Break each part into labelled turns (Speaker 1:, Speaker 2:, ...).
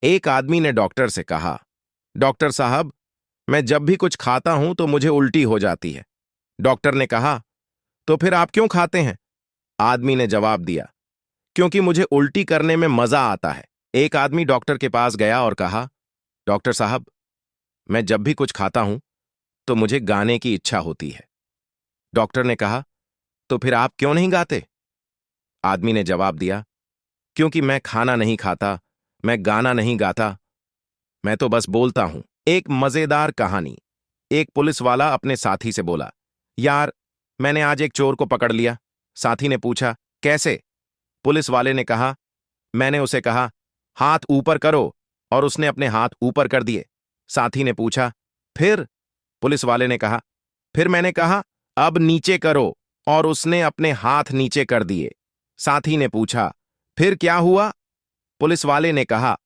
Speaker 1: एक आदमी ने डॉक्टर से कहा, डॉक्टर साहब, मैं जब भी कुछ खाता हूं तो मुझे उल्टी हो जाती है। डॉक्टर ने कहा, तो फिर आप क्यों खाते हैं? आदमी ने जवाब दिया, क्योंकि मुझे उल्टी करने में मजा आता है। एक आदमी डॉक्टर के पास गया और कहा, डॉक्टर साहब, मैं जब भी कुछ खाता हूं तो मुझे गाने की इच्छा होती है। डॉक्टर ने कहा, तो फिर आप क्यों नहीं गाते? आदमी ने जवाब दिया, क्योंकि मैं खाना नहीं खाता, मैं गाना नहीं गाता, मैं तो बस बोलता हूं। एक मजेदार कहानी। एक पुलिस वाला अपने साथी से बोला, यार, मैंने आज एक चोर को पकड़ लिया। साथी ने पूछा, कैसे? पुलिस वाले ने कहा, मैंने उसे कहा, हाथ ऊपर करो, और उसने अपने हाथ ऊपर कर दिए। साथी ने पूछा, फिर? पुलिस वाले ने कहा, फिर मैंने कहा, अब नीचे करो, और उसने अपने हाथ नीचे कर दिए। साथी ने पूछा, फिर क्या हुआ? पुलिस वाले ने कहा,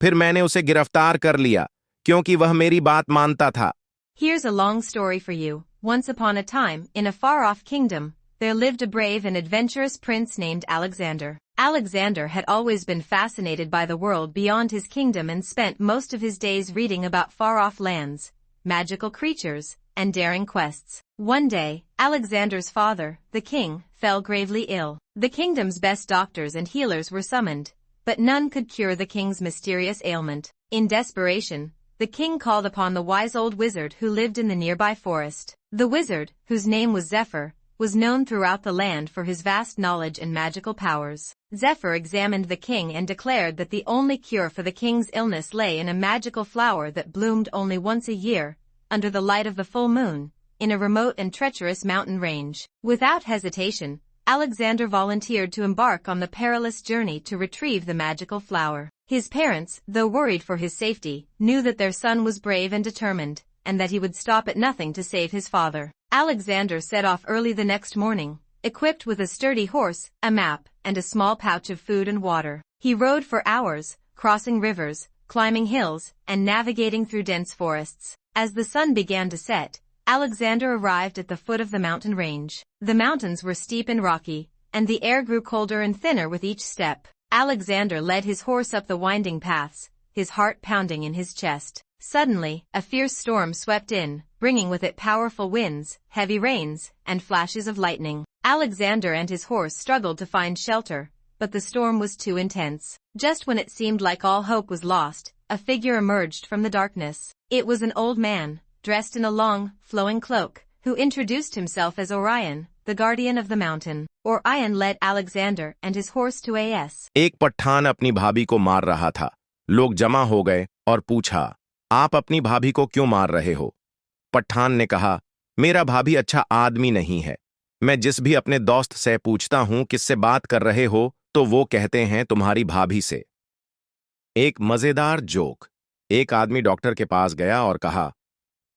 Speaker 1: फिर मैंने उसे गिरफ्तार कर लिया, क्योंकि वह मेरी बात मानता था।
Speaker 2: Here's a long story for you. Once upon a time, in a far-off kingdom, there lived a brave and adventurous prince named Alexander. Alexander had always been fascinated by the world beyond his kingdom and spent most of his days reading about far-off lands, magical creatures, and daring quests. One day, Alexander's father, the king, fell gravely ill. The kingdom's best doctors and healers were summoned, but none could cure the king's mysterious ailment. In desperation, the king called upon the wise old wizard who lived in the nearby forest. The wizard, whose name was Zephyr, was known throughout the land for his vast knowledge and magical powers. Zephyr examined the king and declared that the only cure for the king's illness lay in a magical flower that bloomed only once a year, under the light of the full moon, in a remote and treacherous mountain range. Without hesitation, Alexander volunteered to embark on the perilous journey to retrieve the magical flower. His parents, though worried for his safety, knew that their son was brave and determined, and that he would stop at nothing to save his father. Alexander set off early the next morning, equipped with a sturdy horse, a map, and a small pouch of food and water. He rode for hours, crossing rivers, climbing hills, and navigating through dense forests. As the sun began to set, Alexander arrived at the foot of the mountain range. The mountains were steep and rocky, and the air grew colder and thinner with each step. Alexander led his horse up the winding paths, his heart pounding in his chest. Suddenly, a fierce storm swept in, bringing with it powerful winds, heavy rains, and flashes of lightning. Alexander and his horse struggled to find shelter, but the storm was too intense. Just when it seemed like all hope was lost, a figure emerged from the darkness. It was an old man, dressed in a long, flowing cloak, who introduced himself as Orion, the guardian of the mountain. Orion led Alexander and his horse to As.
Speaker 1: एक पठान अपनी भाभी को मार रहा था। लोग जमा हो गए और पूछा, आप अपनी भाभी को क्यों मार रहे हो? पठान ने कहा, मेरा भाभी अच्छा आदमी नहीं है। मैं जिस भी अपने दोस्त से पूछता हूं किससे बात कर रहे हो, तो वो कहते हैं तुम्हारी भाभी से। एक मजेदार जोक। एक आदमी डॉक्टर के पास गया और कहा,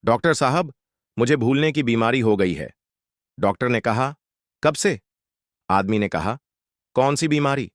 Speaker 1: डॉक्टर साहब, मुझे भूलने की बीमारी हो गई है। डॉक्टर ने कहा, कब से? आदमी ने कहा, कौन सी बीमारी?